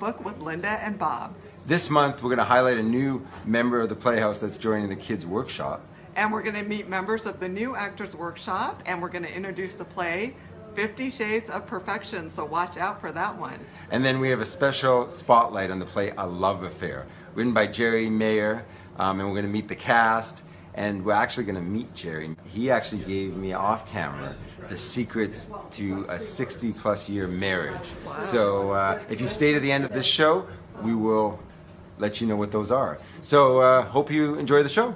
Facebook with Linda and Bob. This month, we're going to highlight a new member of the Playhouse that's joining the Kids Workshop. And we're going to meet members of the New Actors Workshop, and we're going to introduce the play 50 Shades of Perfection, so watch out for that one. And then we have a special spotlight on the play A Love Affair, written by Jerry Mayer, and we're going to meet the cast, and we're actually going to meet Jerry. He actually gave me off camera the secrets to a 60-plus year marriage. Wow. So if you stay to the end of this show, we will let you know what those are. So hope you enjoy the show.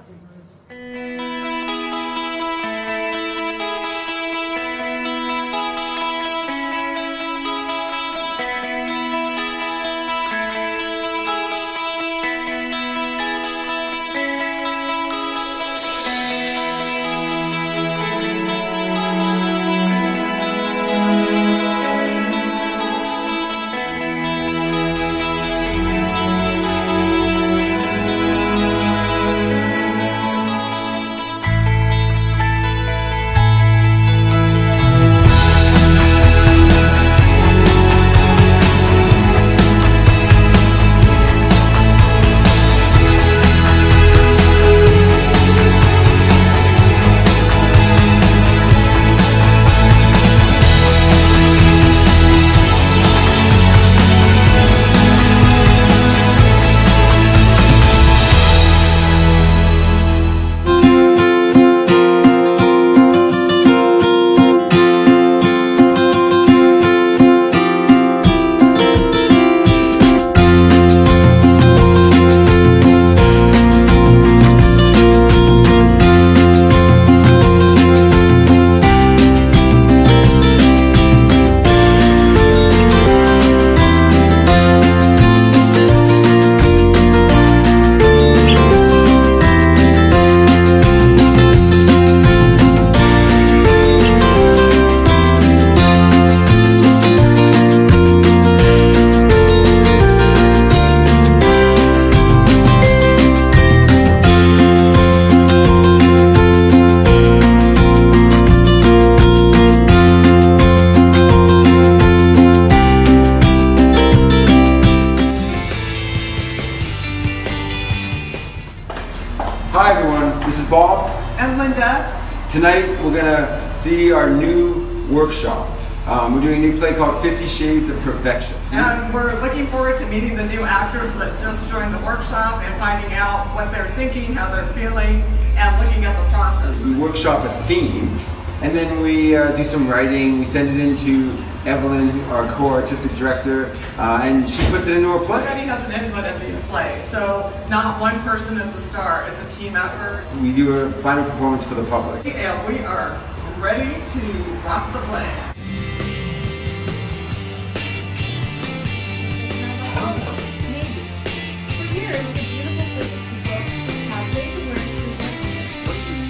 Hi everyone, this is Bob. And Linda. Tonight we're gonna see our new workshop. We're doing a new play called 50 Shades of Perfection. And we're looking forward to meeting the new actors that just joined the workshop and finding out what they're thinking, how they're feeling, and looking at the process. We workshop a theme, and then we do some writing. We send it into Evelyn, our co-artistic director, and she puts it into a play. Everybody has an input in these plays, so not one person is a star, it's a team effort. We do a final performance for the public. And we are ready to rock the play.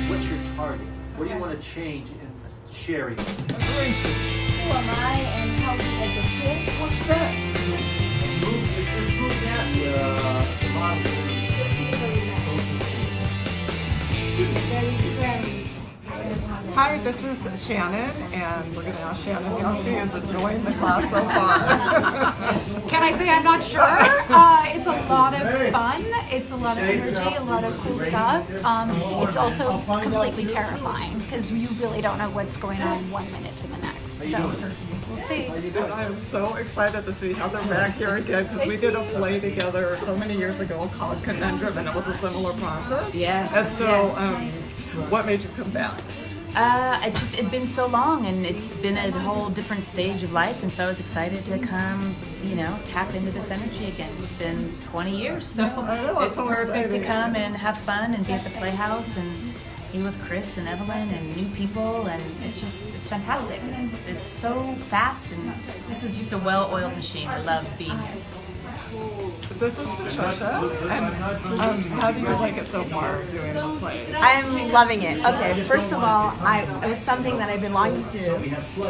What's your target? What do you want to change in Sherry? Who am I and how do I get here? What's that? Just move that the model. Very friendly. Hi, this is Shannon, and we're going to ask Shannon how she is enjoying the class so far. Can I say I'm not sure? It's a lot of fun. It's a lot of energy, a lot of cool stuff. It's also completely terrifying because you really don't know what's going on 1 minute to the next. So we'll see. And I'm so excited to see how they're back here again because we did a play together so many years ago called Conundrum, and it was a similar process. Yeah. And so, what made you come back? It'd been so long, and it's been a whole different stage of life, and so I was excited to come, tap into this energy again. It's been 20 years, so it's so perfect exciting. to come and have fun and be at the Playhouse and be with Chris and Evelyn and new people, and it's fantastic. It's so fast, and this is just a well-oiled machine. I love being here. This is Patricia, and how do you like it so far doing the play? I'm loving it. Okay, first of all, it was something that I've been longing to do,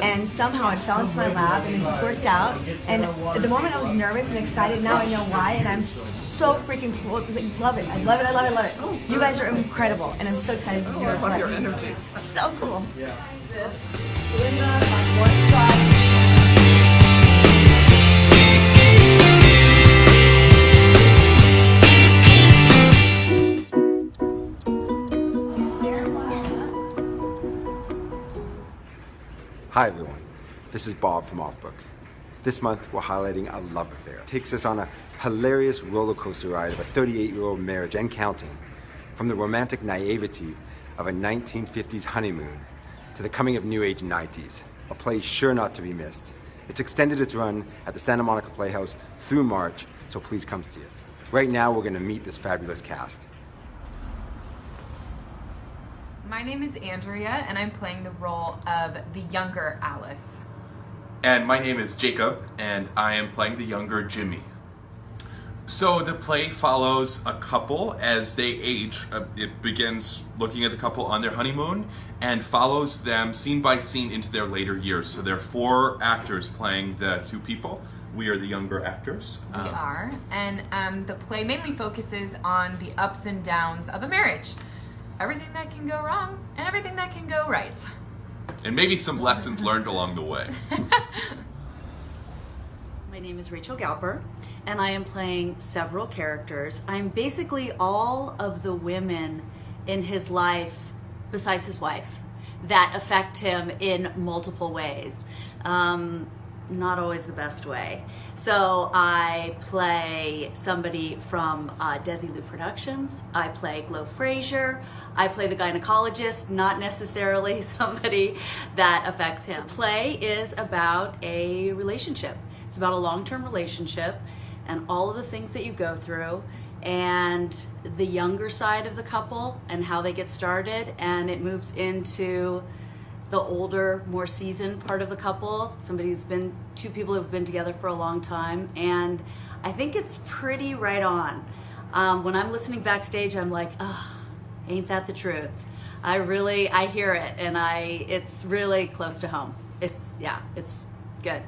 and somehow it fell into my lap, and it just worked out. And at the moment I was nervous and excited, now I know why, and I'm so freaking cool. I love it. I love it. I love it. I love it. You guys are incredible, and I'm so excited to see I your love your play. energy. So cool. This. Linda on one side. Hi everyone, this is Bob from Offbook. This month we're highlighting a love affair. It takes us on a hilarious roller coaster ride of a 38-year-old marriage and counting, from the romantic naivety of a 1950s honeymoon to the coming of new age 90s, a play sure not to be missed. It's extended its run at the Santa Monica Playhouse through March, so please come see it. Right now we're going to meet this fabulous cast. My name is Andrea, and I'm playing the role of the younger Alice. And my name is Jacob, and I am playing the younger Jimmy. So the play follows a couple as they age. It begins looking at the couple on their honeymoon and follows them scene by scene into their later years. So there are 4 actors playing the 2 people. We are the younger actors. We are, and the play mainly focuses on the ups and downs of a marriage. Everything that can go wrong and everything that can go right. And maybe some lessons learned along the way. My name is Rachel Galper, and I am playing several characters. I'm basically all of the women in his life, besides his wife, that affect him in multiple ways. Not always the best way. So I play somebody from Desilu Productions. I play Glo Frazier. I play the gynecologist, not necessarily somebody that affects him. The play is about a relationship. It's about a long-term relationship and all of the things that you go through and the younger side of the couple and how they get started, and it moves into the older, more seasoned part of the couple, two people who've been together for a long time, and I think it's pretty right on. When I'm listening backstage, I'm like, oh, ain't that the truth? I hear it, and it's really close to home. It's good.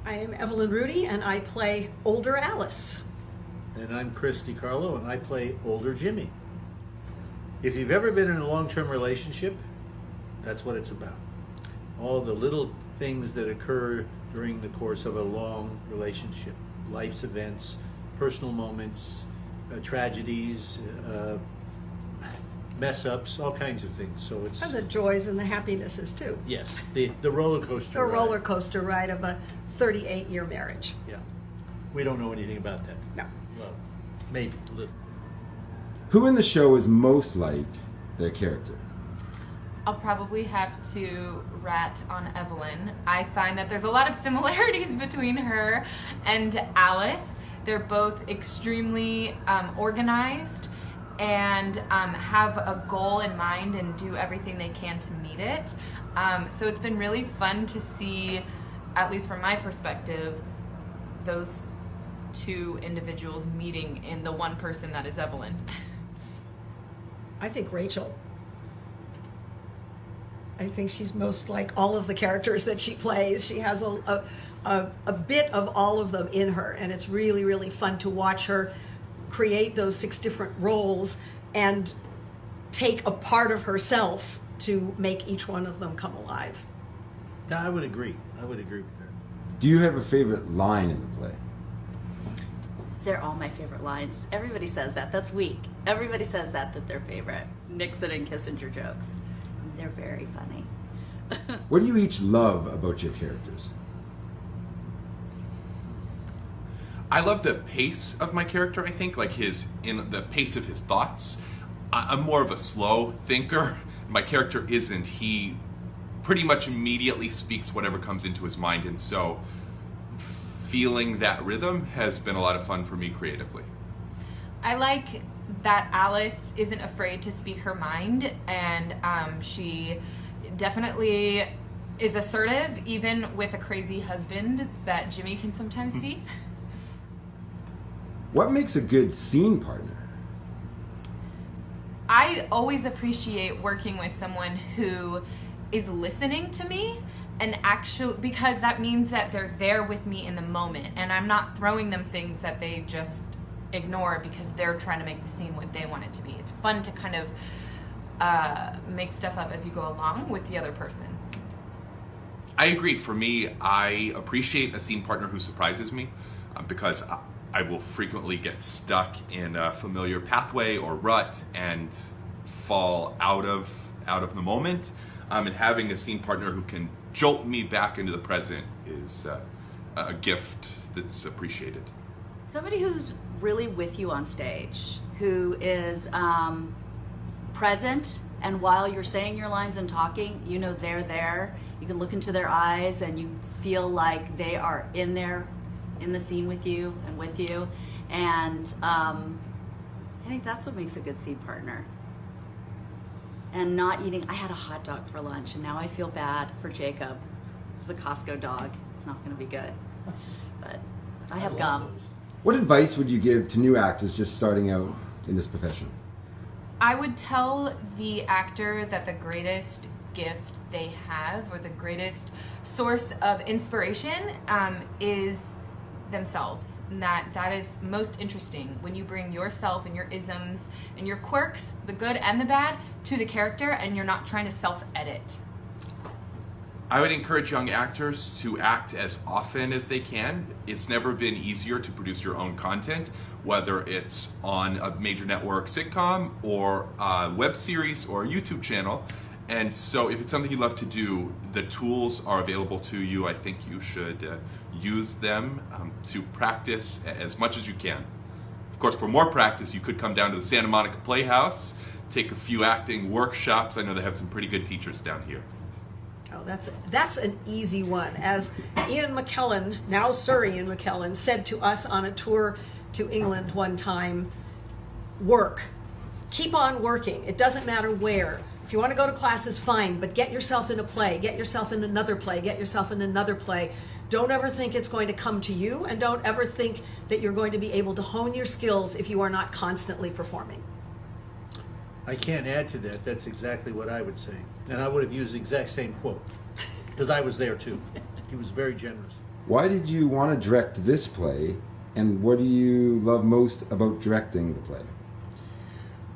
I am Evelyn Rudy, and I play older Alice. And I'm Chris DiCarlo, and I play older Jimmy. If you've ever been in a long-term relationship, that's what it's about. All the little things that occur during the course of a long relationship. Life's events, personal moments, tragedies, mess-ups, all kinds of things. So it's... And the joys and the happinesses, too. Yes, the roller coaster The ride. roller coaster ride of a 38-year marriage. Yeah. We don't know anything about that. No. Well, maybe a little. Who in the show is most like their character? I'll probably have to rat on Evelyn. I find that there's a lot of similarities between her and Alice. They're both extremely organized and have a goal in mind and do everything they can to meet it. So it's been really fun to see, at least from my perspective, those 2 individuals meeting in the one person that is Evelyn. I think Rachel. I think she's most like all of the characters that she plays. She has a bit of all of them in her, and it's really, really fun to watch her create those 6 different roles and take a part of herself to make each one of them come alive. I would agree. I would agree with that. Do you have a favorite line in the play? They're all my favorite lines. Everybody says that. That's weak. Everybody says that they're favorite. Nixon and Kissinger jokes. They're very funny. What do you each love about your characters? I love the pace of my character, I think, like the pace of his thoughts. I'm more of a slow thinker. My character isn't. He pretty much immediately speaks whatever comes into his mind, and so feeling that rhythm has been a lot of fun for me creatively. I like that Alice isn't afraid to speak her mind, and she definitely is assertive, even with a crazy husband that Jimmy can sometimes be. What makes a good scene partner? I always appreciate working with someone who is listening to me, and actually, because that means that they're there with me in the moment, and I'm not throwing them things that they just ignore because they're trying to make the scene what they want it to be. It's fun to kind of make stuff up as you go along with the other person. I agree. For me, I appreciate a scene partner who surprises me because I will frequently get stuck in a familiar pathway or rut and fall out of out of the moment, and having a scene partner who can jolt me back into the present is a gift that's appreciated. Somebody who's really with you on stage, who is present, and while you're saying your lines and talking, you know they're there. You can look into their eyes and you feel like they are in there, in the scene with you and with you. And I think that's what makes a good scene partner. And not eating, I had a hot dog for lunch and now I feel bad for Jacob. It was a Costco dog. It's not gonna be good. But I have gum. What advice would you give to new actors just starting out in this profession? I would tell the actor that the greatest gift they have, or the greatest source of inspiration, is themselves. And that is most interesting when you bring yourself and your isms and your quirks, the good and the bad, to the character, and you're not trying to self-edit. I would encourage young actors to act as often as they can. It's never been easier to produce your own content, whether it's on a major network sitcom or a web series or a YouTube channel. And so if it's something you love to do, the tools are available to you. I think you should use them to practice as much as you can. Of course, for more practice, you could come down to the Santa Monica Playhouse, take a few acting workshops. I know they have some pretty good teachers down here. Oh, that's an easy one. As Ian McKellen, now Sir Ian McKellen, said to us on a tour to England one time, work. Keep on working. It doesn't matter where. If you want to go to classes, fine, but get yourself in a play, get yourself in another play, get yourself in another play. Don't ever think it's going to come to you, and don't ever think that you're going to be able to hone your skills if you are not constantly performing. I can't add to that. That's exactly what I would say. And I would have used the exact same quote, because I was there too. He was very generous. Why did you want to direct this play, and what do you love most about directing the play?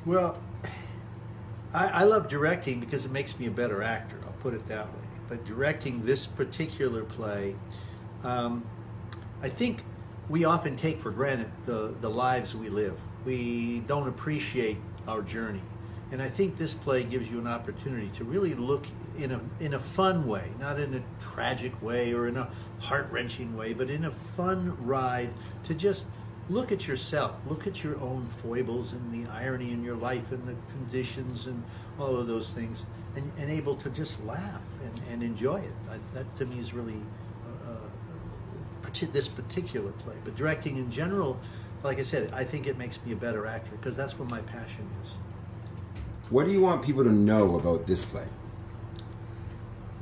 Well, I love directing because it makes me a better actor, I'll put it that way. But directing this particular play, I think we often take for granted the lives we live. We don't appreciate our journey. And I think this play gives you an opportunity to really look in a fun way, not in a tragic way or in a heart-wrenching way, but in a fun ride to just look at yourself, look at your own foibles and the irony in your life and the conditions and all of those things, and able to just laugh and enjoy it. That to me is really this particular play. But directing in general, like I said, I think it makes me a better actor because that's what my passion is. What do you want people to know about this play?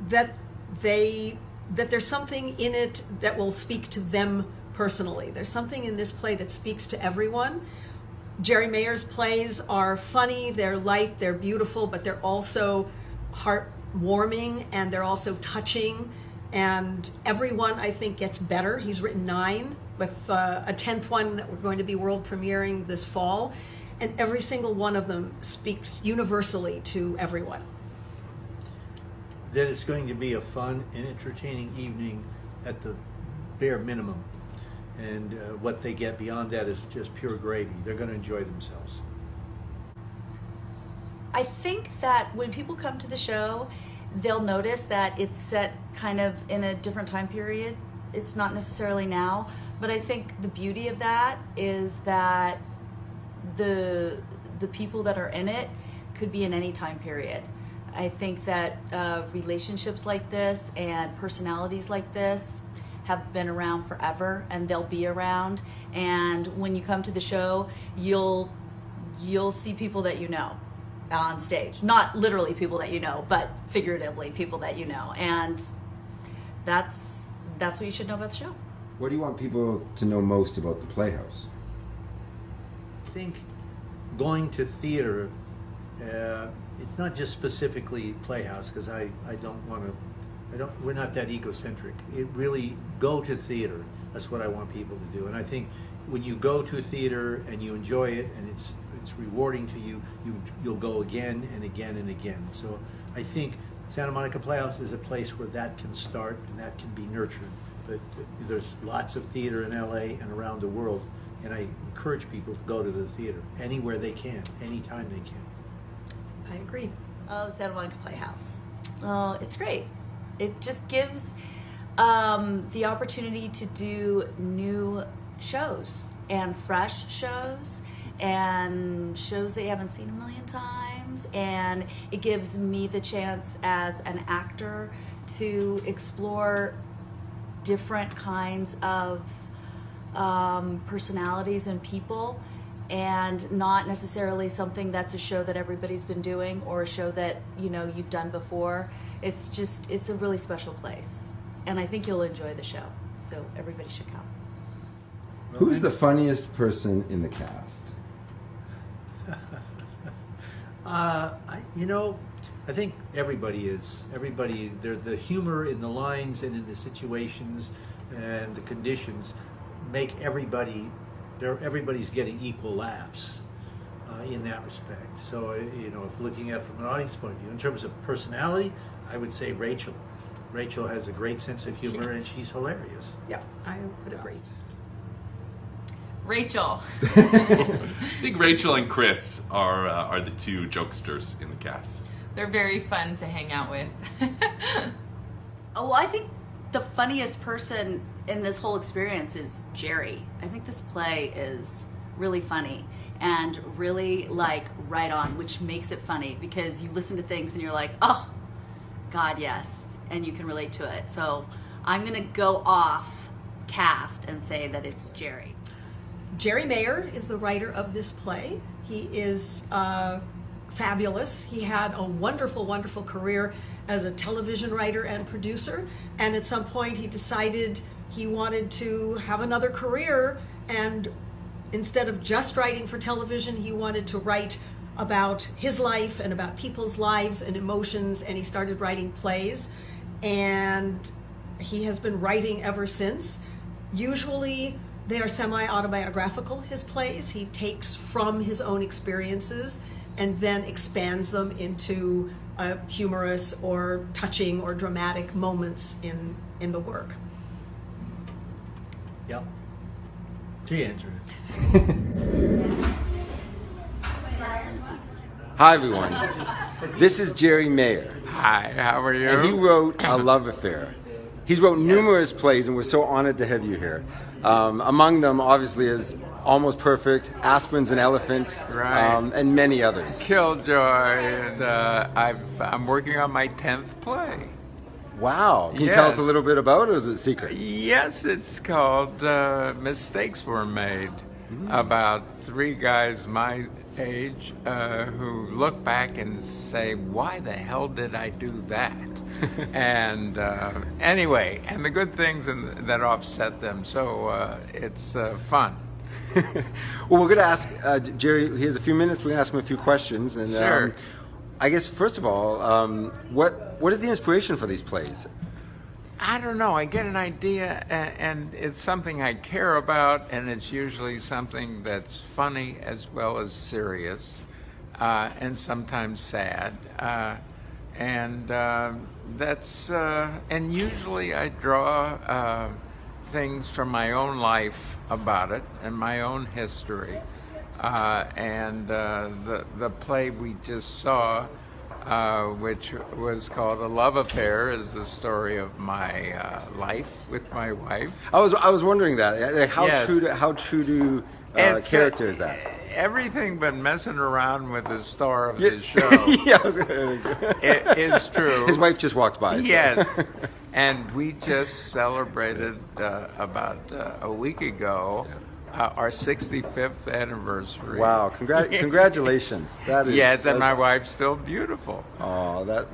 That there's something in it that will speak to them personally. There's something in this play that speaks to everyone. Jerry Mayer's plays are funny, they're light, they're beautiful, but they're also heartwarming and they're also touching. And everyone, I think, gets better. He's written 9 with a 10th one that we're going to be world premiering this fall. And every single one of them speaks universally to everyone. That it's going to be a fun and entertaining evening at the bare minimum. And what they get beyond that is just pure gravy. They're going to enjoy themselves. I think that when people come to the show, they'll notice that it's set kind of in a different time period. It's not necessarily now, but I think the beauty of that is that the people that are in it could be in any time period. I think that relationships like this and personalities like this have been around forever, and they'll be around. And when you come to the show, you'll see people that you know on stage. Not literally people that you know, but figuratively people that you know. And that's what you should know about the show. What do you want people to know most about the Playhouse? I think going to theater, it's not just specifically Playhouse, because I don't want to. We're not that egocentric. It really, go to theater. That's what I want people to do. And I think when you go to a theater and you enjoy it and it's rewarding to you, you'll go again and again and again. So I think Santa Monica Playhouse is a place where that can start and that can be nurtured. But there's lots of theater in LA and around the world, and I encourage people to go to the theater anywhere they can, anytime they can. I agree. Oh, the Santa Monica Playhouse. Oh, it's great. It just gives the opportunity to do new shows and fresh shows and shows that you haven't seen a million times. And it gives me the chance as an actor to explore different kinds of personalities and people, and not necessarily something that's a show that everybody's been doing or a show that you've done before. It's a really special place, and I think you'll enjoy the show, so everybody should come. Who's the funniest person in the cast? I think everybody is. The humor in the lines and in the situations and the conditions make everybody's getting equal laughs in that respect. So, if looking at it from an audience point of view, in terms of personality, I would say Rachel. Rachel has a great sense of humor, and she's hilarious. Yeah, I would agree. Rachel. I think Rachel and Chris are the two jokesters in the cast. They're very fun to hang out with. Oh, well, I think the funniest person in this whole experience is Jerry. I think this play is really funny and really right on, which makes it funny because you listen to things and you're like, oh, God, yes, and you can relate to it. So I'm going to go off cast and say that it's Jerry. Jerry Mayer is the writer of this play. He is fabulous. He had a wonderful, wonderful career as a television writer and producer, and at some point he decided he wanted to have another career, and instead of just writing for television, he wanted to write about his life and about people's lives and emotions, and he started writing plays, and he has been writing ever since. Usually they are semi-autobiographical, his plays. He takes from his own experiences and then expands them into humorous or touching or dramatic moments in the work. Yep. See, Andrew. Hi, everyone. This is Jerry Mayer. Hi, how are you? And he wrote A Love Affair. He's wrote numerous plays, and we're so honored to have you here. Among them, obviously, is Almost Perfect, Aspens and Elephant, Right. and many others. Killjoy, and I'm working on my 10th play. Wow. Can you tell us Yes. a little bit about it, or is it a secret? Yes, it's called Mistakes Were Made, about three guys my age who look back and say, why the hell did I do that? And anyway, and the good things that offset them, so it's fun. Well, we're going to ask Jerry, he has a few minutes, we're going to ask him a few questions. And Sure. I guess, first of all, what is the inspiration for these plays? I don't know. I get an idea, and it's something I care about, and it's usually something that's funny as well as serious, and sometimes sad. And usually I draw things from my own life about it and my own history. The play we just saw, which was called A Love Affair, is the story of my life with my wife. I was wondering that. Like, how Yes. true to It's, character is that? Everything but messing around with the star of the show Yeah, it is true. His wife just walked by. So. Yes. And we just celebrated about a week ago our 65th anniversary. Wow! Congratulations. That is. Yes, and my that's- wife's still beautiful. Oh,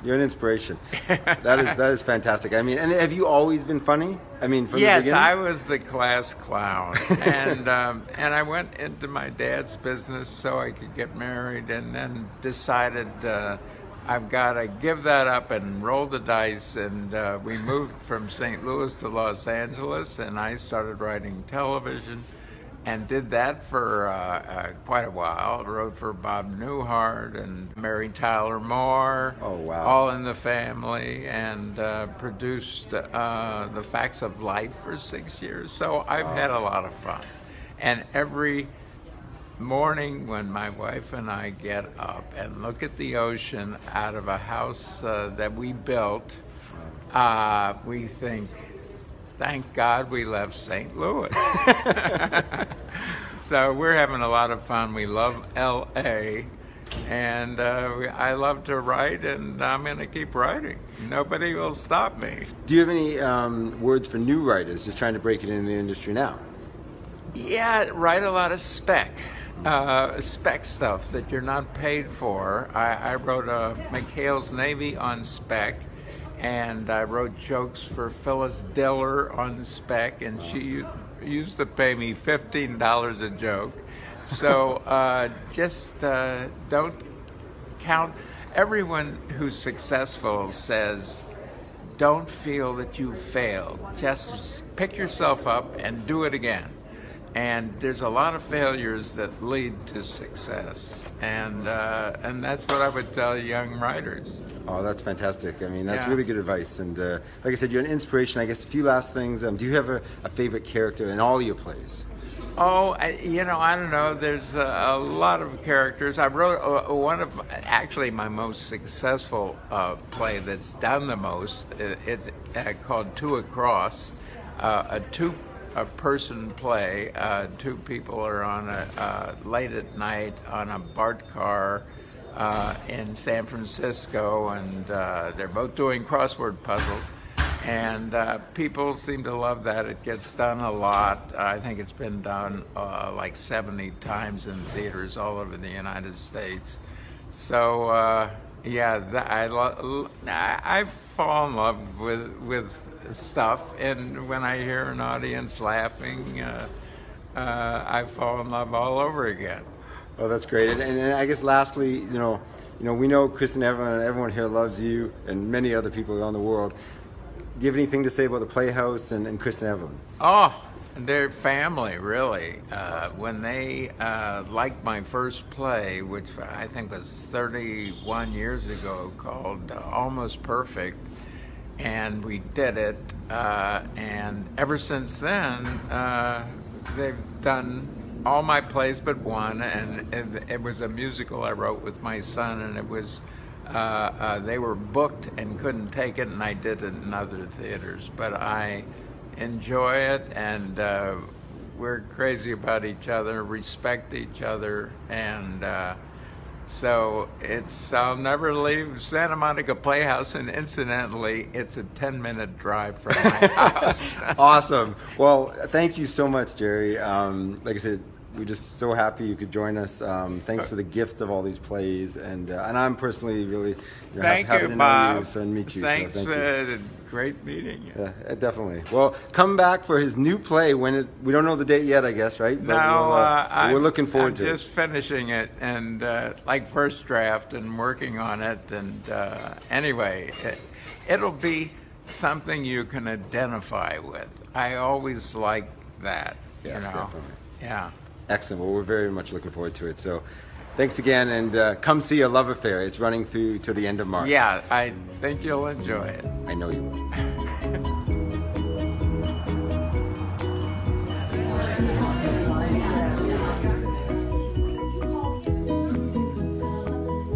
you're an inspiration. That is fantastic. I mean, and have you always been funny? I mean, from the Yes, beginning? I was the class clown, and I went into my dad's business so I could get married, and then decided I've got to give that up and roll the dice. And we moved from St. Louis to Los Angeles, and I started writing television, and did that for quite a while. Wrote for Bob Newhart and Mary Tyler Moore. Oh, wow. All in the Family, and produced The Facts of Life for 6 years. So I've had a lot of fun. And every morning when my wife and I get up and look at the ocean out of a house that we built, we think, thank God we left St. Louis. So we're having a lot of fun. We love LA, and I love to write, and I'm going to keep writing. Nobody will stop me. Do you have any words for new writers just trying to break it in the industry now? Yeah, write a lot of spec stuff that you're not paid for. I wrote McHale's Navy on spec, and I wrote jokes for Phyllis Diller on spec, and she used to pay me $15 a joke. So just don't count. Everyone who's successful says, don't feel that you failed. Just pick yourself up and do it again. And there's a lot of failures that lead to success, and that's what I would tell young writers. Oh, that's fantastic. I mean, that's Yeah. really good advice. And like I said, you're an inspiration. I guess a few last things. Do you have a favorite character in all your plays? Oh, I don't know. There's a lot of characters. I wrote one of actually my most successful play that's done the most. It's called Two Across, a person play. Two people are on late at night on a BART car in San Francisco, and they're both doing crossword puzzles. And people seem to love that. It gets done a lot. I think it's been done like 70 times in theaters all over the United States. So I fall in love with stuff, and when I hear an audience laughing, I fall in love all over again. Oh, that's great. And I guess lastly, we know Kristen Evelyn, and everyone here loves you, and many other people around the world. Do you have anything to say about the Playhouse and Kristen Evelyn? Oh, they're family, really. When they liked my first play, which I think was 31 years ago, called Almost Perfect, and we did it, and ever since then, they've done all my plays but one, and it was a musical I wrote with my son, and it was they were booked and couldn't take it, and I did it in other theaters. But I enjoy it, and we're crazy about each other, respect each other, and so I'll never leave Santa Monica Playhouse, and incidentally, it's a 10-minute drive from my house. Awesome. Well, thank you so much, Jerry. Like I said, we're just so happy you could join us. Thanks for the gift of all these plays, and I'm personally really Thank happy you, to Bob. know you and meet you. Thanks. So thank you. Great meeting you. Yeah, definitely. Well, come back for his new play we don't know the date yet, I guess, right? But No, we're looking forward to I'm it. just finishing it, and like first draft, and working on it. And anyway, it'll be something you can identify with. I always like that. Yes, definitely. Yeah. Excellent. Well, we're very much looking forward to it. So thanks again, and come see A Love Affair. It's running through to the end of March. Yeah, I think you'll enjoy it. I know you will.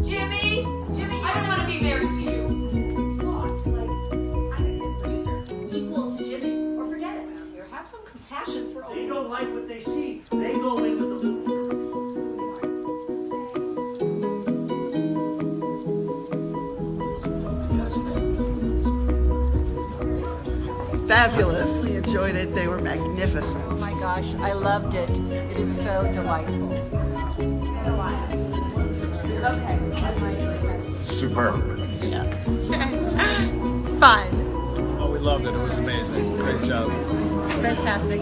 Jimmy, I don't want to be married to you. Equal to Jimmy, or forget it. Here, have some compassion for They don't like what they see. They go in with the loop. Fabulously enjoyed it. They were magnificent. Oh my gosh, I loved it. It is so delightful. Superb. Fun. Oh, we loved it. It was amazing. Great job. Fantastic.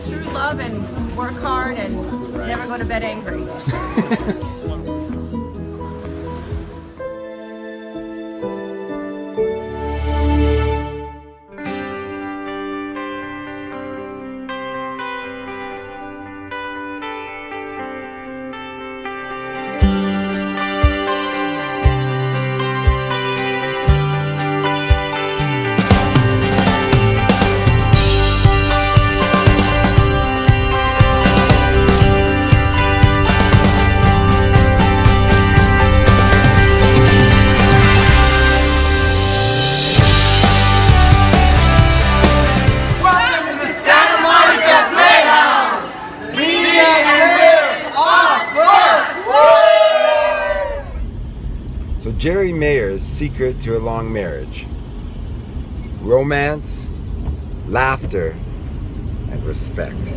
True love and work hard and never go to bed angry. Jerry Mayer's secret to a long marriage: romance, laughter, and respect.